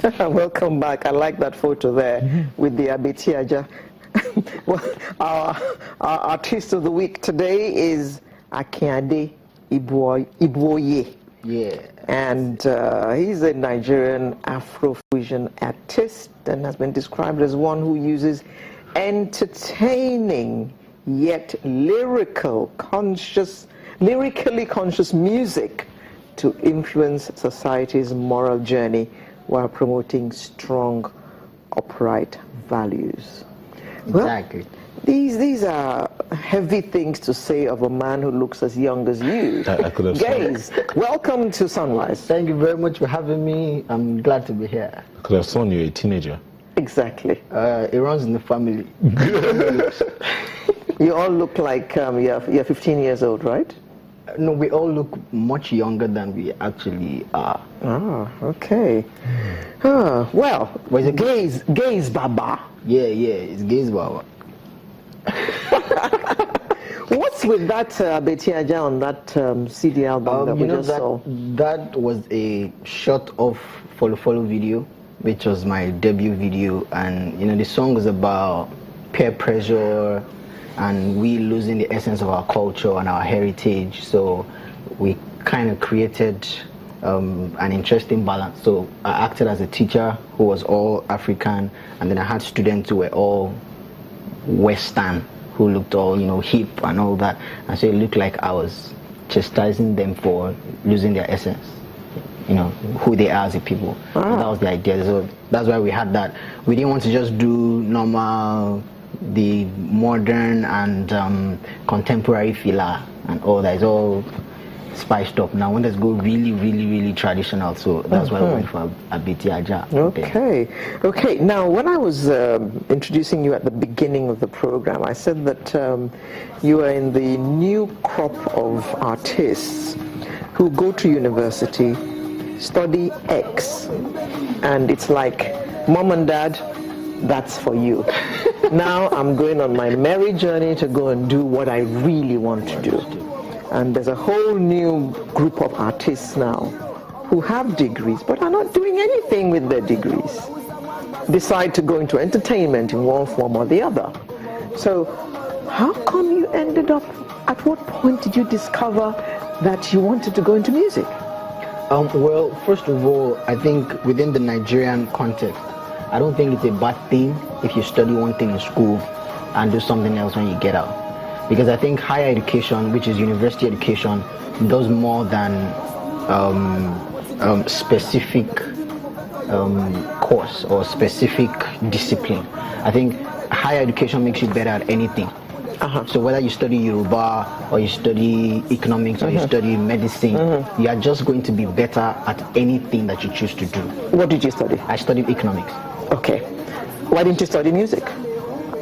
Welcome back. I like that photo there with the Abetiaja. Well, our artist of the week today is Akiade Ibuoye. Yeah. And he's a Nigerian Afrofusion artist and has been described as one who uses entertaining yet lyrically conscious music to influence society's moral journey while promoting strong, upright values. Exactly. Well, these are heavy things to say of a man who looks as young as you. I could have Gaze, welcome to Sunrise. Thank you very much for having me. I'm glad to be here. I could have sworn you're a teenager. Exactly. It runs in the family. You all look like you're 15 years old, right? No, we all look much younger than we actually are. Ah, okay. Well, GaiseBaba. Yeah, it's GaiseBaba. What's with that Betiaja on that CD album that we just saw? That was a shot of Follow video, which was my debut video, and the song is about peer pressure and we losing the essence of our culture and our heritage. So we kind of created an interesting balance. So I acted as a teacher who was all African, and then I had students who were all Western, who looked all hip and all that, and so it looked like I was chastising them for losing their essence, who they are as a people. So that was the idea. So that's why we had that. We didn't want to just do normal, the modern and contemporary filler and all that. It's all spiced up. Now, when let's go really traditional. So that's why we went for Abetiaja. Okay. Now, when I was introducing you at the beginning of the program, I said that you are in the new crop of artists who go to university, study X, and it's like, mom and dad, that's for you. Now I'm going on my merry journey to go and do what I really want to do. And there's a whole new group of artists now who have degrees but are not doing anything with their degrees. Decide to go into entertainment in one form or the other. So how come you ended up, at what point did you discover that you wanted to go into music? Well, first of all, I think within the Nigerian context, I don't think it's a bad thing if you study one thing in school and do something else when you get out. Because I think higher education, which is university education, does more than specific course or specific discipline. I think higher education makes you better at anything. So whether you study Yoruba or you study economics or you study medicine, you are just going to be better at anything that you choose to do. What did you study? I studied economics. Okay. Why didn't you study music?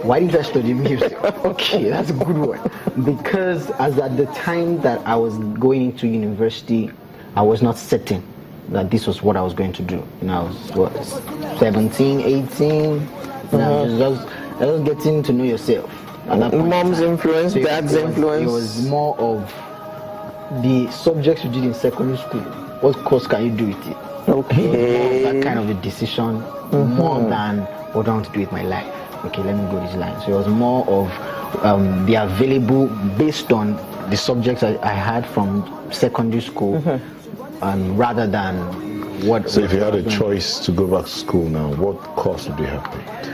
Why did I study music? Okay, that's a good one. Because as at the time that I was going into university, I was not certain that this was what I was going to do. I was 17, 18. I was just getting to know yourself. Mom's influence, dad's influence. It was more of the subjects you did in secondary school. What course can you do with it? Okay. It was more of that kind of a decision, more than what I want to do with my life. Okay, let me go this line. So it was more of the available based on the subjects I had from secondary school, rather than what. So if you had a choice to go back to school now, what course would you have picked?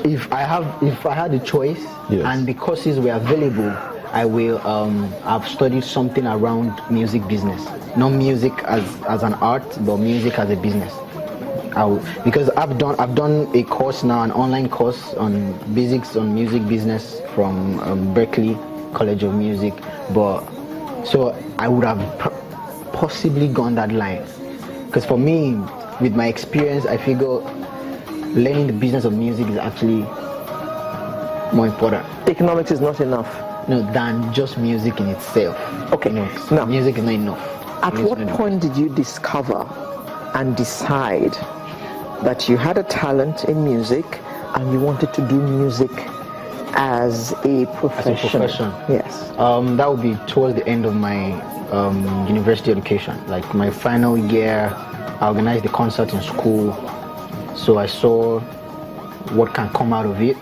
If I had a choice, yes, and the courses were available, I will. I've studied something around music business, not music as an art, but music as a business. Because I've done a course now, an online course on basics on music business from Berkeley College of Music, but so I would have possibly gone that line, because for me, with my experience, I figure learning the business of music is actually more important. Economics is not enough. No, than just music in itself. Okay. No, music is not enough. At what point did you discover and decide that you had a talent in music and you wanted to do music as a profession? Yes. That would be towards the end of my university education, like my final year I organized the concert in school, so I saw what can come out of it.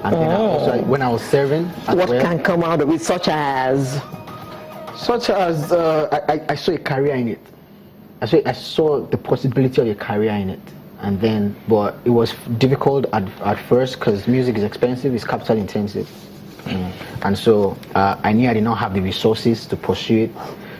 And then also, when I was serving, What can come out of it, such as I saw a career in it. I saw the possibility of a career in it. And then, but it was difficult at first because music is expensive, it's capital intensive. And so I knew I did not have the resources to pursue it.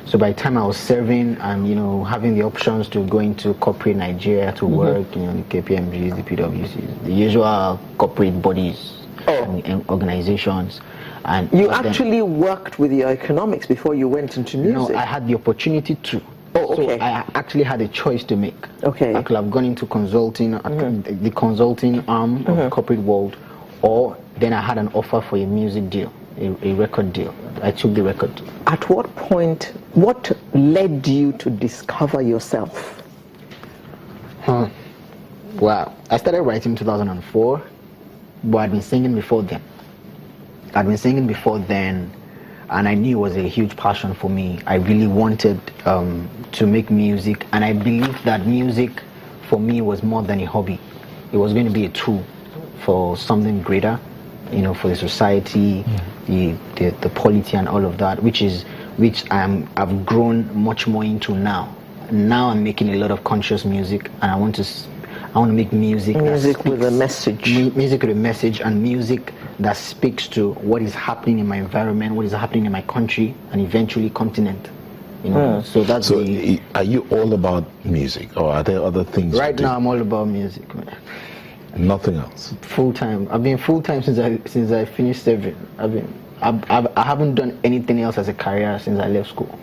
So by the time I was serving and, you know, having the options to go into corporate Nigeria to work, you know, the KPMGs, the PwCs, the usual corporate bodies and organizations. And you actually worked with your economics before you went into music? No, I had the opportunity to. Oh, okay. So I actually had a choice to make. Okay. I could have gone into consulting, the consulting arm of the corporate world, or then I had an offer for a music deal, a record deal. I took the record. At what point, what led you to discover yourself? Well, I started writing in 2004, but I'd been singing before then. And I knew it was a huge passion for me. I really wanted to make music, and I believed that music for me was more than a hobby. It was going to be a tool for something greater, you know, for the society, the polity and all of that, which I've grown much more into now. Now I'm making a lot of conscious music, and I want to make music with a message. Music with a message, and music that speaks to what is happening in my environment, what is happening in my country, and eventually continent. You know, so that's. So, are you all about music, or are there other things? Right now, I'm all about music, man. Nothing else. Full time. I've been full time since I finished serving. I haven't done anything else as a career since I left school.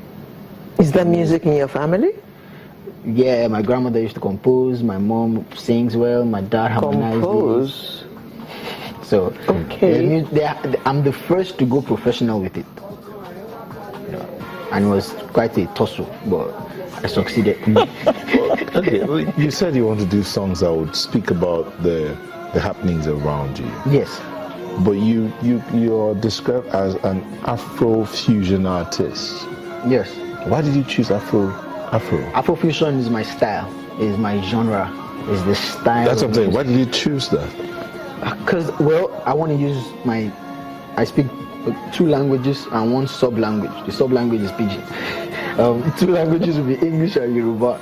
Is there music in your family? Yeah, my grandmother used to compose. My mom sings well. My dad harmonizes. So okay, I'm the first to go professional with it, and it was quite a tussle, but I succeeded. Okay, well, you said you want to do songs that would speak about the happenings around you. Yes. But you're described as an Afro-fusion artist. Yes. Why did you choose Afro? Afrofusion is my style, is my genre, is the style. That's what I'm saying. Why did you choose that? Because, well, I want to use I speak 2 languages and 1 sub-language. The sub-language is Pidgin. 2 languages will be English and Yoruba.